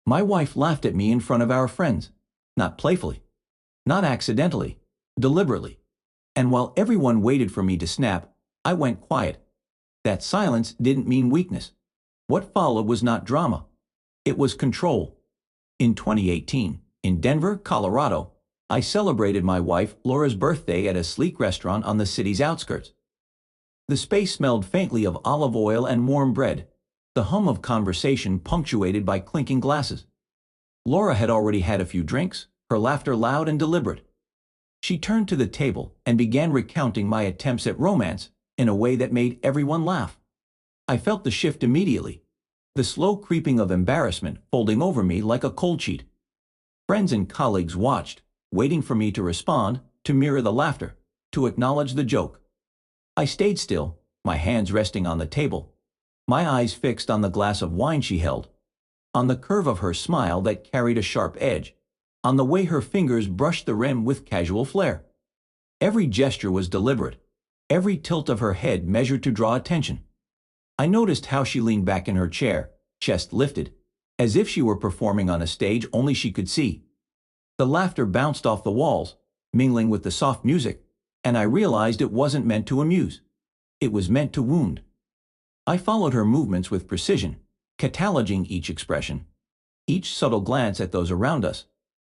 My wife laughed at me in front of our friends, not playfully, not accidentally, deliberately. And while everyone waited for me to snap, I went quiet. That silence didn't mean weakness. What followed was not drama. It was control. In 2018, in Denver, Colorado, I celebrated my wife Laura's birthday at a sleek restaurant on the city's outskirts. The space smelled faintly of olive oil and warm bread, the hum of conversation punctuated by clinking glasses. Laura had already had a few drinks, her laughter loud and deliberate. She turned to the table and began recounting my attempts at romance in a way that made everyone laugh. I felt the shift immediately, the slow creeping of embarrassment folding over me like a cold sheet. Friends and colleagues watched, waiting for me to respond, to mirror the laughter, to acknowledge the joke. I stayed still, my hands resting on the table, my eyes fixed on the glass of wine she held, on the curve of her smile that carried a sharp edge, on the way her fingers brushed the rim with casual flair. Every gesture was deliberate, every tilt of her head measured to draw attention. I noticed how she leaned back in her chair, chest lifted, as if she were performing on a stage only she could see. The laughter bounced off the walls, mingling with the soft music, and I realized it wasn't meant to amuse. It was meant to wound. I followed her movements with precision, cataloging each expression, each subtle glance at those around us,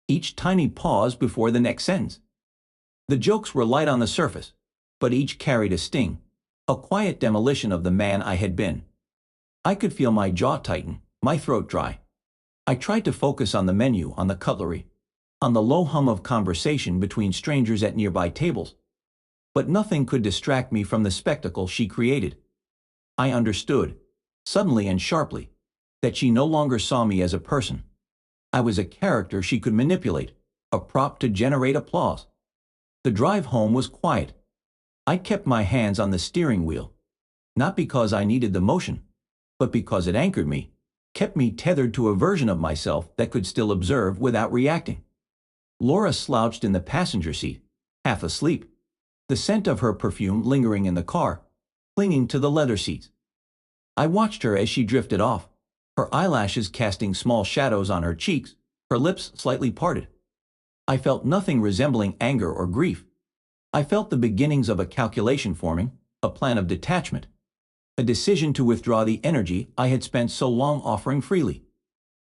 each tiny pause before the next sentence. The jokes were light on the surface, but each carried a sting, a quiet demolition of the man I had been. I could feel my jaw tighten, my throat dry. I tried to focus on the menu, on the cutlery, on the low hum of conversation between strangers at nearby tables. But nothing could distract me from the spectacle she created. I understood, suddenly and sharply, that she no longer saw me as a person. I was a character she could manipulate, a prop to generate applause. The drive home was quiet. I kept my hands on the steering wheel, not because I needed the motion, but because it anchored me, kept me tethered to a version of myself that could still observe without reacting. Laura slouched in the passenger seat, half asleep, the scent of her perfume lingering in the car, clinging to the leather seats. I watched her as she drifted off, her eyelashes casting small shadows on her cheeks, her lips slightly parted. I felt nothing resembling anger or grief. I felt the beginnings of a calculation forming, a plan of detachment, a decision to withdraw the energy I had spent so long offering freely.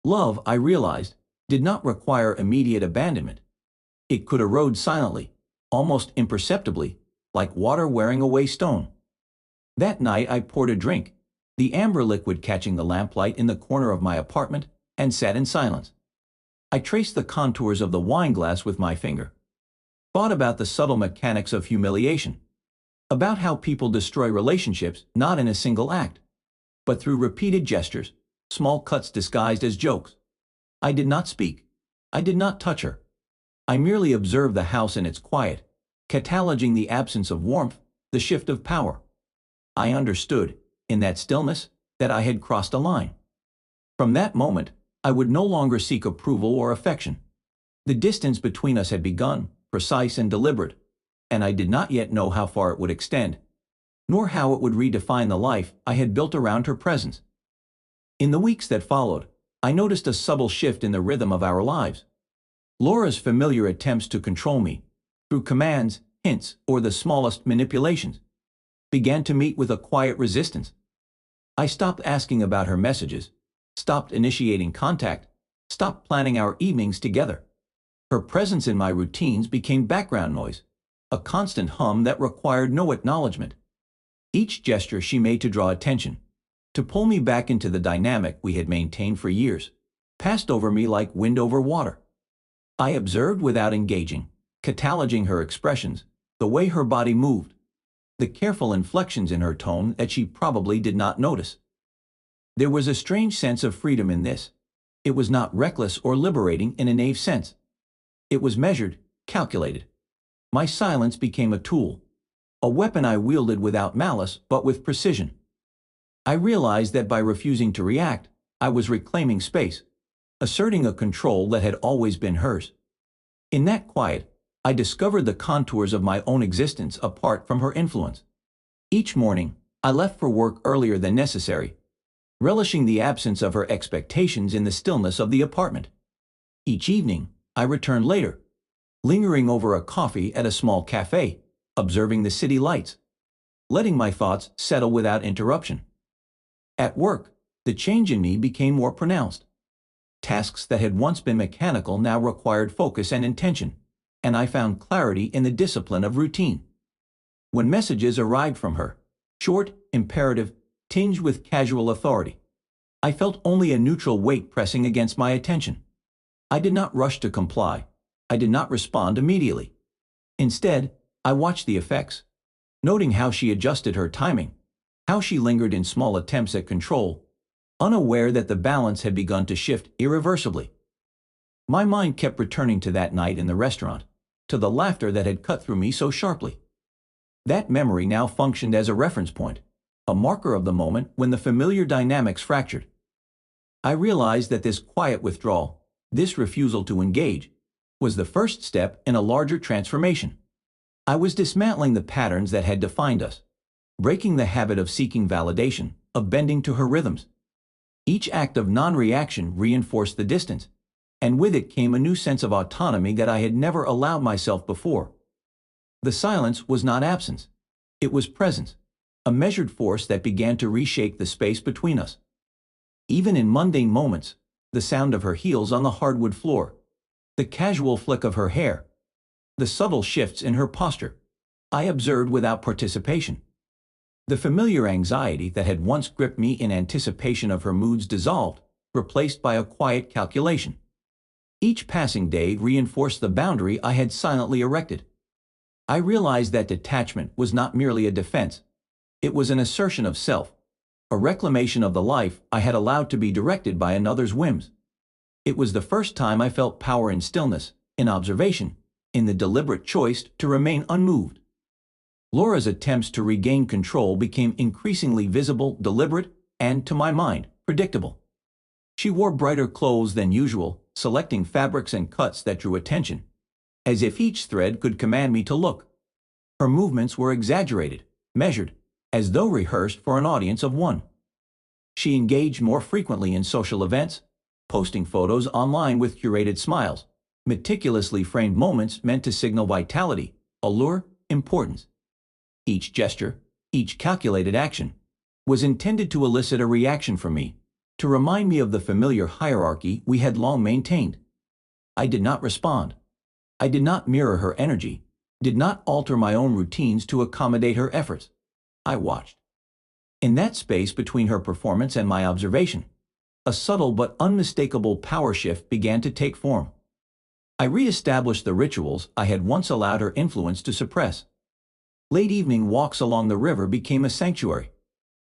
Love, I realized, did not require immediate abandonment. It could erode silently, almost imperceptibly, like water wearing away stone. That night I poured a drink, the amber liquid catching the lamplight in the corner of my apartment, and sat in silence. I traced the contours of the wine glass with my finger, thought about the subtle mechanics of humiliation, about how people destroy relationships not in a single act, but through repeated gestures, small cuts disguised as jokes. I did not speak. I did not touch her. I merely observed the house in its quiet, cataloging the absence of warmth, the shift of power. I understood, in that stillness, that I had crossed a line. From that moment, I would no longer seek approval or affection. The distance between us had begun, precise and deliberate, and I did not yet know how far it would extend, nor how it would redefine the life I had built around her presence. In the weeks that followed, I noticed a subtle shift in the rhythm of our lives. Laura's familiar attempts to control me, through commands, hints, or the smallest manipulations, began to meet with a quiet resistance. I stopped asking about her messages, stopped initiating contact, stopped planning our evenings together. Her presence in my routines became background noise, a constant hum that required no acknowledgement. Each gesture she made to draw attention, to pull me back into the dynamic we had maintained for years, passed over me like wind over water. I observed without engaging, cataloging her expressions, the way her body moved, the careful inflections in her tone that she probably did not notice. There was a strange sense of freedom in this. It was not reckless or liberating in a naive sense. It was measured, calculated. My silence became a tool, a weapon I wielded without malice but with precision. I realized that by refusing to react, I was reclaiming space, asserting a control that had always been hers. In that quiet, I discovered the contours of my own existence apart from her influence. Each morning, I left for work earlier than necessary, relishing the absence of her expectations in the stillness of the apartment. Each evening, I returned later, lingering over a coffee at a small cafe, observing the city lights, letting my thoughts settle without interruption. At work, the change in me became more pronounced. Tasks that had once been mechanical now required focus and intention, and I found clarity in the discipline of routine. When messages arrived from her, short, imperative, tinged with casual authority, I felt only a neutral weight pressing against my attention. I did not rush to comply. I did not respond immediately. Instead, I watched the effects, noting how she adjusted her timing, how she lingered in small attempts at control, unaware that the balance had begun to shift irreversibly. My mind kept returning to that night in the restaurant, to the laughter that had cut through me so sharply. That memory now functioned as a reference point, a marker of the moment when the familiar dynamics fractured. I realized that this quiet withdrawal, this refusal to engage, was the first step in a larger transformation. I was dismantling the patterns that had defined us, breaking the habit of seeking validation, of bending to her rhythms. Each act of non-reaction reinforced the distance, and with it came a new sense of autonomy that I had never allowed myself before. The silence was not absence. It was presence, a measured force that began to reshape the space between us. Even in mundane moments, the sound of her heels on the hardwood floor, the casual flick of her hair, the subtle shifts in her posture, I observed without participation. The familiar anxiety that had once gripped me in anticipation of her moods dissolved, replaced by a quiet calculation. Each passing day reinforced the boundary I had silently erected. I realized that detachment was not merely a defense. It was an assertion of self, a reclamation of the life I had allowed to be directed by another's whims. It was the first time I felt power in stillness, in observation, in the deliberate choice to remain unmoved. Laura's attempts to regain control became increasingly visible, deliberate, and, to my mind, predictable. She wore brighter clothes than usual, selecting fabrics and cuts that drew attention, as if each thread could command me to look. Her movements were exaggerated, measured, as though rehearsed for an audience of one. She engaged more frequently in social events, posting photos online with curated smiles, meticulously framed moments meant to signal vitality, allure, importance. Each gesture, each calculated action, was intended to elicit a reaction from me, to remind me of the familiar hierarchy we had long maintained. I did not respond. I did not mirror her energy, did not alter my own routines to accommodate her efforts. I watched. In that space between her performance and my observation, a subtle but unmistakable power shift began to take form. I re-established the rituals I had once allowed her influence to suppress. Late evening walks along the river became a sanctuary,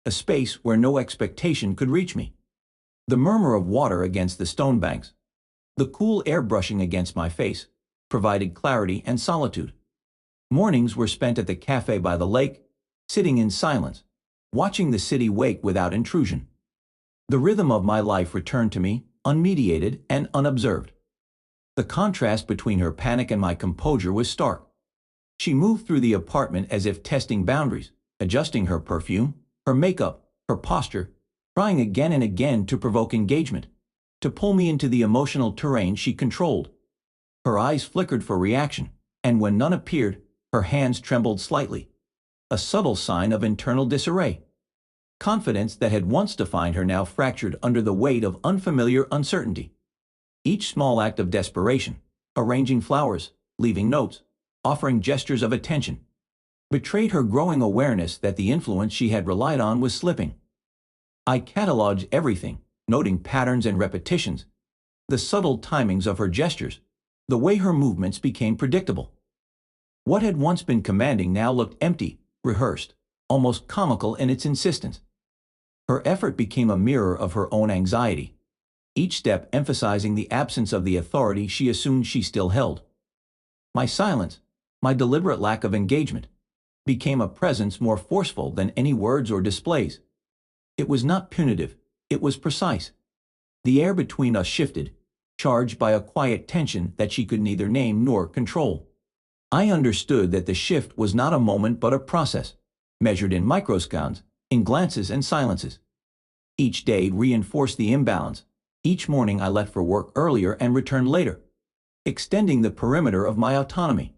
a space where no expectation could reach me. The murmur of water against the stone banks, the cool air brushing against my face, provided clarity and solitude. Mornings were spent at the cafe by the lake, sitting in silence, watching the city wake without intrusion. The rhythm of my life returned to me, unmediated and unobserved. The contrast between her panic and my composure was stark. She moved through the apartment as if testing boundaries, adjusting her perfume, her makeup, her posture, trying again and again to provoke engagement, to pull me into the emotional terrain she controlled. Her eyes flickered for reaction, and when none appeared, her hands trembled slightly, a subtle sign of internal disarray. Confidence that had once defined her now fractured under the weight of unfamiliar uncertainty. Each small act of desperation, arranging flowers, leaving notes, offering gestures of attention, betrayed her growing awareness that the influence she had relied on was slipping. I cataloged everything, noting patterns and repetitions, the subtle timings of her gestures, the way her movements became predictable. What had once been commanding now looked empty, rehearsed, almost comical in its insistence. Her effort became a mirror of her own anxiety, each step emphasizing the absence of the authority she assumed she still held. My silence, my deliberate lack of engagement, became a presence more forceful than any words or displays. It was not punitive, it was precise. The air between us shifted, charged by a quiet tension that she could neither name nor control. I understood that the shift was not a moment but a process, measured in microseconds, in glances and silences. Each day reinforced the imbalance. Each morning I left for work earlier and returned later, extending the perimeter of my autonomy.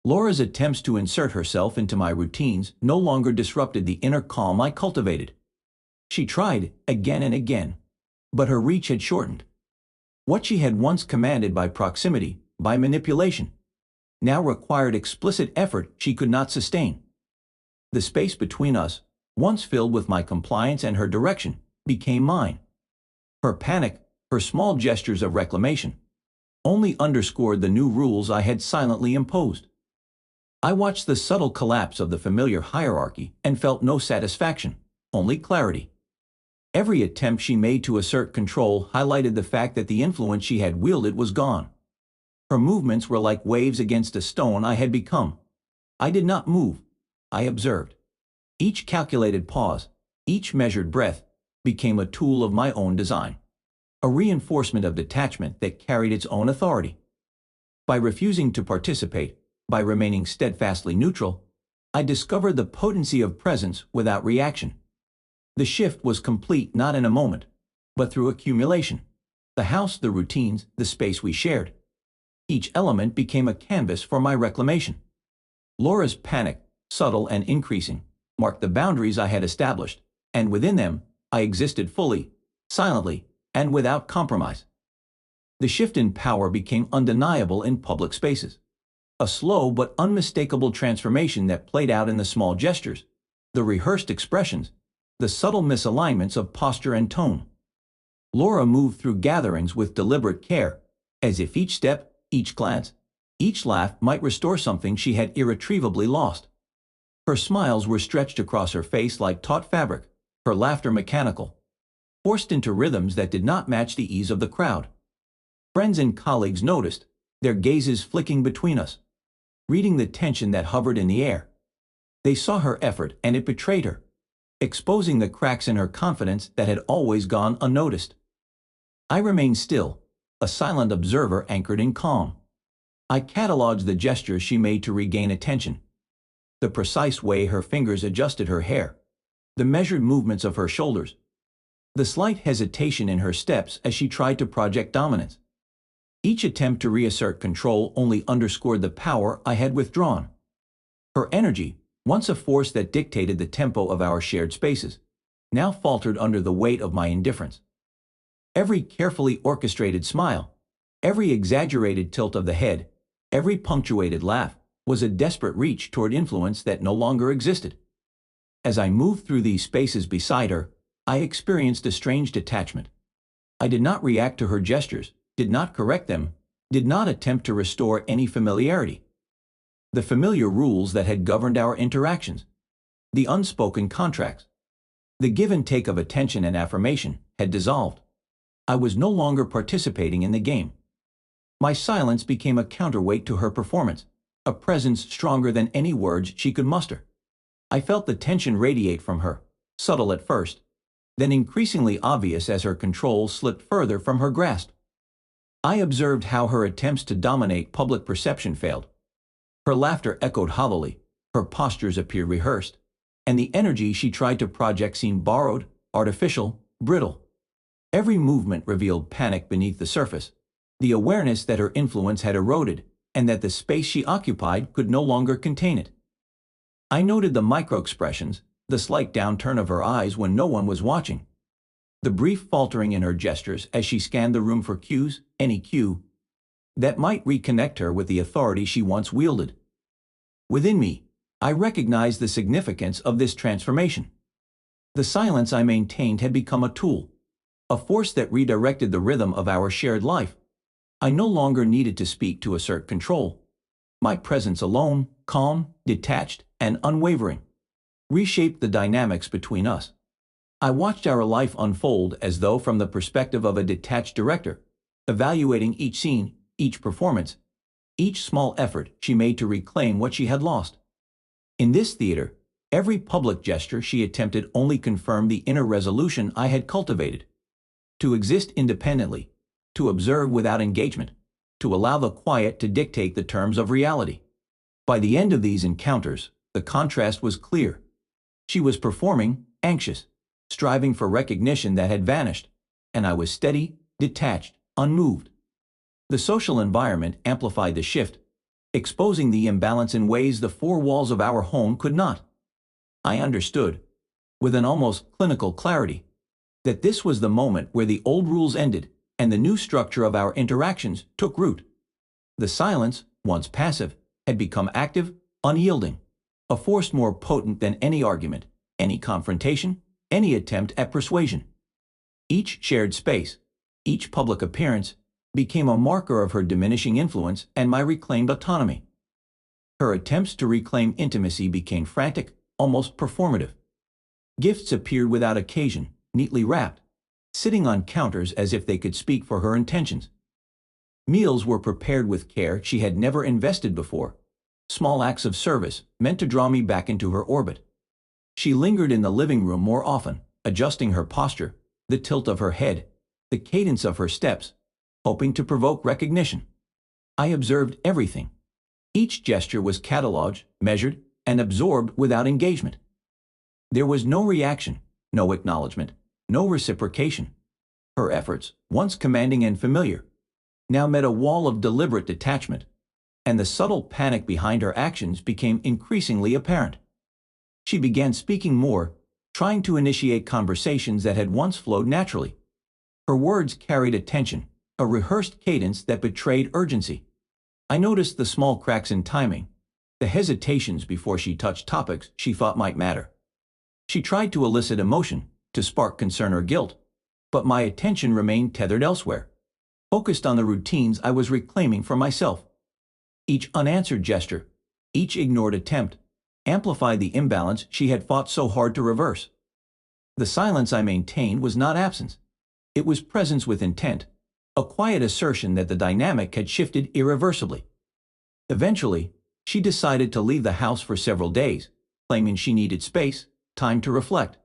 Laura's attempts to insert herself into my routines no longer disrupted the inner calm I cultivated. She tried again and again, but her reach had shortened. What she had once commanded by proximity, by manipulation, now required explicit effort she could not sustain. The space between us, once filled with my compliance and her direction, became mine. Her panic, her small gestures of reclamation, only underscored the new rules I had silently imposed. I watched the subtle collapse of the familiar hierarchy and felt no satisfaction, only clarity. Every attempt she made to assert control highlighted the fact that the influence she had wielded was gone. Her movements were like waves against a stone I had become. I did not move. I observed. Each calculated pause, each measured breath, became a tool of my own design, a reinforcement of detachment that carried its own authority. By refusing to participate, by remaining steadfastly neutral, I discovered the potency of presence without reaction. The shift was complete not in a moment, but through accumulation. The house, the routines, the space we shared. Each element became a canvas for my reclamation. Laura's panic, subtle and increasing, marked the boundaries I had established, and within them, I existed fully, silently, and without compromise. The shift in power became undeniable in public spaces. A slow but unmistakable transformation that played out in the small gestures, the rehearsed expressions, the subtle misalignments of posture and tone. Laura moved through gatherings with deliberate care, as if each step, each glance, each laugh might restore something she had irretrievably lost. Her smiles were stretched across her face like taut fabric, her laughter mechanical, forced into rhythms that did not match the ease of the crowd. Friends and colleagues noticed, their gazes flicking between us, reading the tension that hovered in the air. They saw her effort and it betrayed her, exposing the cracks in her confidence that had always gone unnoticed. I remained still, a silent observer anchored in calm. I catalogued the gestures she made to regain attention, the precise way her fingers adjusted her hair, the measured movements of her shoulders, the slight hesitation in her steps as she tried to project dominance. Each attempt to reassert control only underscored the power I had withdrawn. Her energy, once a force that dictated the tempo of our shared spaces, now faltered under the weight of my indifference. Every carefully orchestrated smile, every exaggerated tilt of the head, every punctuated laugh was a desperate reach toward influence that no longer existed. As I moved through these spaces beside her, I experienced a strange detachment. I did not react to her gestures, did not correct them, did not attempt to restore any familiarity. The familiar rules that had governed our interactions, the unspoken contracts, the give and take of attention and affirmation had dissolved. I was no longer participating in the game. My silence became a counterweight to her performance, a presence stronger than any words she could muster. I felt the tension radiate from her, subtle at first, then increasingly obvious as her control slipped further from her grasp. I observed how her attempts to dominate public perception failed. Her laughter echoed hollowly, her postures appeared rehearsed, and the energy she tried to project seemed borrowed, artificial, brittle. Every movement revealed panic beneath the surface, the awareness that her influence had eroded and that the space she occupied could no longer contain it. I noted the micro-expressions, the slight downturn of her eyes when no one was watching, the brief faltering in her gestures as she scanned the room for cues, any cue, that might reconnect her with the authority she once wielded. Within me, I recognized the significance of this transformation. The silence I maintained had become a tool, a force that redirected the rhythm of our shared life. I no longer needed to speak to assert control. My presence alone, calm, detached, and unwavering, reshaped the dynamics between us. I watched our life unfold as though from the perspective of a detached director, evaluating each scene, each performance, each small effort she made to reclaim what she had lost. In this theater, every public gesture she attempted only confirmed the inner resolution I had cultivated. To exist independently, to observe without engagement, to allow the quiet to dictate the terms of reality. By the end of these encounters, the contrast was clear. She was performing, anxious, striving for recognition that had vanished, and I was steady, detached, unmoved. The social environment amplified the shift, exposing the imbalance in ways the four walls of our home could not. I understood, with an almost clinical clarity, that this was the moment where the old rules ended and the new structure of our interactions took root. The silence, once passive, had become active, unyielding, a force more potent than any argument, any confrontation, any attempt at persuasion. Each shared space, each public appearance, became a marker of her diminishing influence and my reclaimed autonomy. Her attempts to reclaim intimacy became frantic, almost performative. Gifts appeared without occasion, neatly wrapped, sitting on counters as if they could speak for her intentions. Meals were prepared with care she had never invested before, small acts of service meant to draw me back into her orbit. She lingered in the living room more often, adjusting her posture, the tilt of her head, the cadence of her steps, hoping to provoke recognition. I observed everything. Each gesture was catalogued, measured, and absorbed without engagement. There was no reaction, no acknowledgement, no reciprocation. Her efforts, once commanding and familiar, now met a wall of deliberate detachment, and the subtle panic behind her actions became increasingly apparent. She began speaking more, trying to initiate conversations that had once flowed naturally. Her words carried a tension, a rehearsed cadence that betrayed urgency. I noticed the small cracks in timing, the hesitations before she touched topics she thought might matter. She tried to elicit emotion, to spark concern or guilt, but my attention remained tethered elsewhere, focused on the routines I was reclaiming for myself. Each unanswered gesture, each ignored attempt, amplified the imbalance she had fought so hard to reverse. The silence I maintained was not absence. It was presence with intent, a quiet assertion that the dynamic had shifted irreversibly. Eventually, she decided to leave the house for several days, claiming she needed space, time to reflect,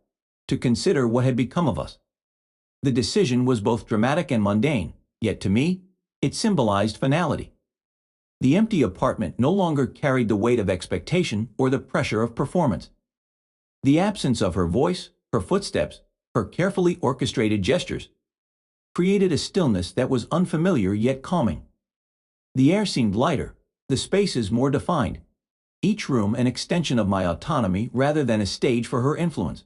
to consider what had become of us. The decision was both dramatic and mundane, yet to me, it symbolized finality. The empty apartment no longer carried the weight of expectation or the pressure of performance. The absence of her voice, her footsteps, her carefully orchestrated gestures, created a stillness that was unfamiliar yet calming. The air seemed lighter, the spaces more defined, each room an extension of my autonomy rather than a stage for her influence.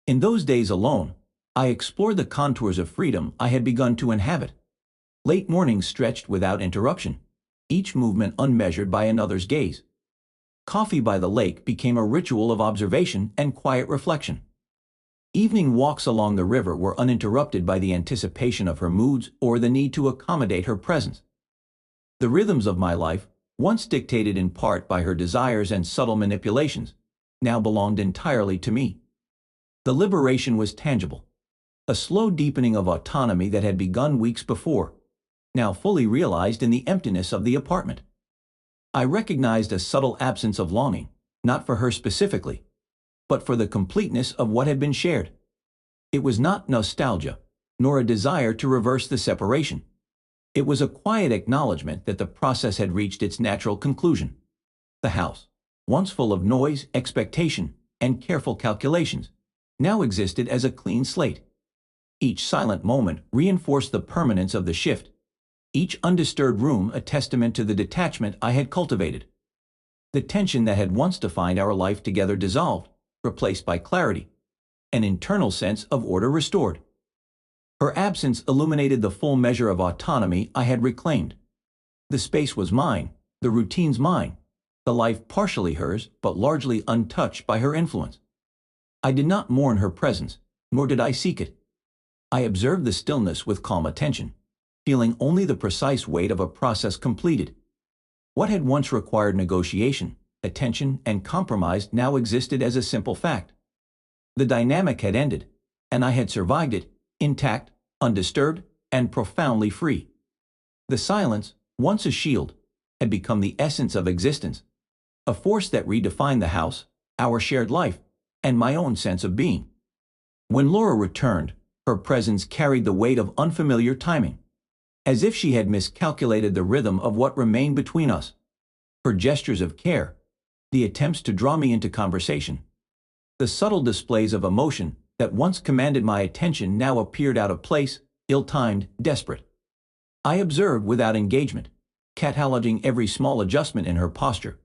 In those days alone, I explored the contours of freedom I had begun to inhabit. Late mornings stretched without interruption, each movement unmeasured by another's gaze. Coffee by the lake became a ritual of observation and quiet reflection. Evening walks along the river were uninterrupted by the anticipation of her moods or the need to accommodate her presence. The rhythms of my life, once dictated in part by her desires and subtle manipulations, now belonged entirely to me. The liberation was tangible, a slow deepening of autonomy that had begun weeks before, now fully realized in the emptiness of the apartment. I recognized a subtle absence of longing, not for her specifically, but for the completeness of what had been shared. It was not nostalgia, nor a desire to reverse the separation. It was a quiet acknowledgement that the process had reached its natural conclusion. The house, once full of noise, expectation, and careful calculations, now existed as a clean slate. Each silent moment reinforced the permanence of the shift, each undisturbed room a testament to the detachment I had cultivated. The tension that had once defined our life together dissolved, replaced by clarity, an internal sense of order restored. Her absence illuminated the full measure of autonomy I had reclaimed. The space was mine, the routines mine, the life partially hers but largely untouched by her influence. I did not mourn her presence, nor did I seek it. I observed the stillness with calm attention, feeling only the precise weight of a process completed. What had once required negotiation, attention, and compromise now existed as a simple fact. The dynamic had ended, and I had survived it, intact, undisturbed, and profoundly free. The silence, once a shield, had become the essence of existence, a force that redefined the house, our shared life, and my own sense of being. When Laura returned, her presence carried the weight of unfamiliar timing, as if she had miscalculated the rhythm of what remained between us. Her gestures of care, the attempts to draw me into conversation, the subtle displays of emotion that once commanded my attention now appeared out of place, ill-timed, desperate. I observed without engagement, cataloging every small adjustment in her posture,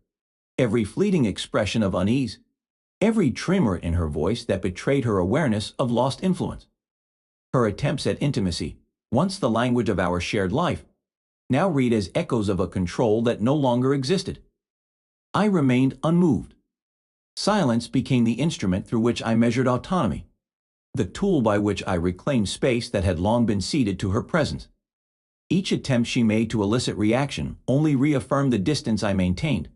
every fleeting expression of unease, every tremor in her voice that betrayed her awareness of lost influence. Her attempts at intimacy, once the language of our shared life, now read as echoes of a control that no longer existed. I remained unmoved. Silence became the instrument through which I measured autonomy, the tool by which I reclaimed space that had long been ceded to her presence. Each attempt she made to elicit reaction only reaffirmed the distance I maintained,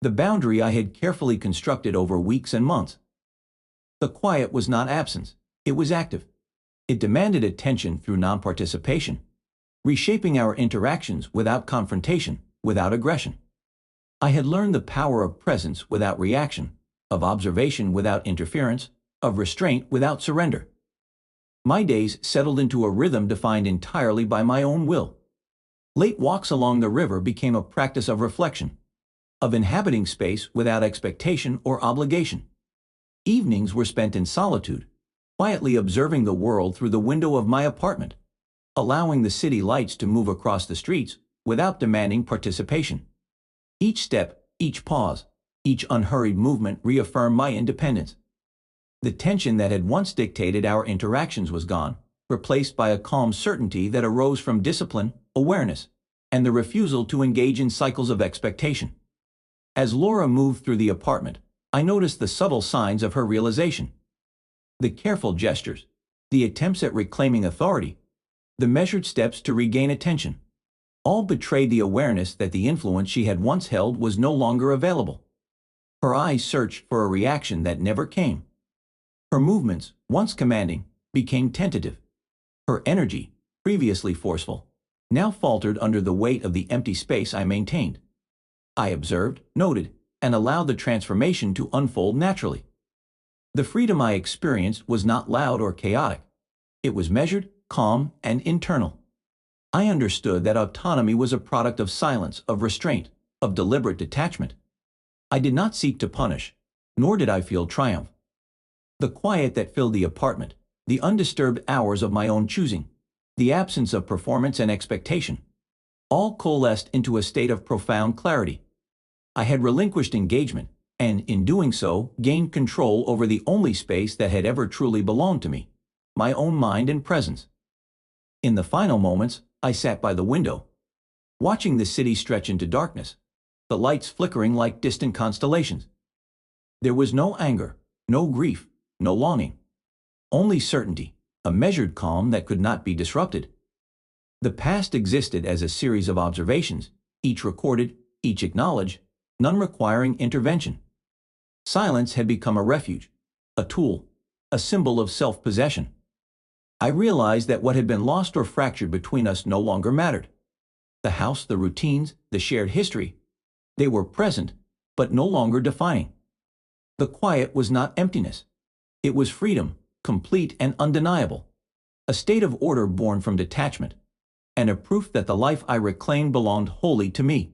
the boundary I had carefully constructed over weeks and months. The quiet was not absence, it was active. It demanded attention through non-participation, reshaping our interactions without confrontation, without aggression. I had learned the power of presence without reaction, of observation without interference, of restraint without surrender. My days settled into a rhythm defined entirely by my own will. Late walks along the river became a practice of reflection, of inhabiting space without expectation or obligation. Evenings were spent in solitude, quietly observing the world through the window of my apartment, allowing the city lights to move across the streets without demanding participation. Each step, each pause, each unhurried movement reaffirmed my independence. The tension that had once dictated our interactions was gone, replaced by a calm certainty that arose from discipline, awareness, and the refusal to engage in cycles of expectation. As Laura moved through the apartment, I noticed the subtle signs of her realization. The careful gestures, the attempts at reclaiming authority, the measured steps to regain attention, all betrayed the awareness that the influence she had once held was no longer available. Her eyes searched for a reaction that never came. Her movements, once commanding, became tentative. Her energy, previously forceful, now faltered under the weight of the empty space I maintained. I observed, noted, and allowed the transformation to unfold naturally. The freedom I experienced was not loud or chaotic. It was measured, calm, and internal. I understood that autonomy was a product of silence, of restraint, of deliberate detachment. I did not seek to punish, nor did I feel triumph. The quiet that filled the apartment, the undisturbed hours of my own choosing, the absence of performance and expectation, all coalesced into a state of profound clarity. I had relinquished engagement, and in doing so, gained control over the only space that had ever truly belonged to me, my own mind and presence. In the final moments, I sat by the window, watching the city stretch into darkness, the lights flickering like distant constellations. There was no anger, no grief, no longing, only certainty, a measured calm that could not be disrupted. The past existed as a series of observations, each recorded, each acknowledged, none requiring intervention. Silence had become a refuge, a tool, a symbol of self-possession. I realized that what had been lost or fractured between us no longer mattered. The house, the routines, the shared history, they were present, but no longer defining. The quiet was not emptiness. It was freedom, complete and undeniable, a state of order born from detachment, and a proof that the life I reclaimed belonged wholly to me.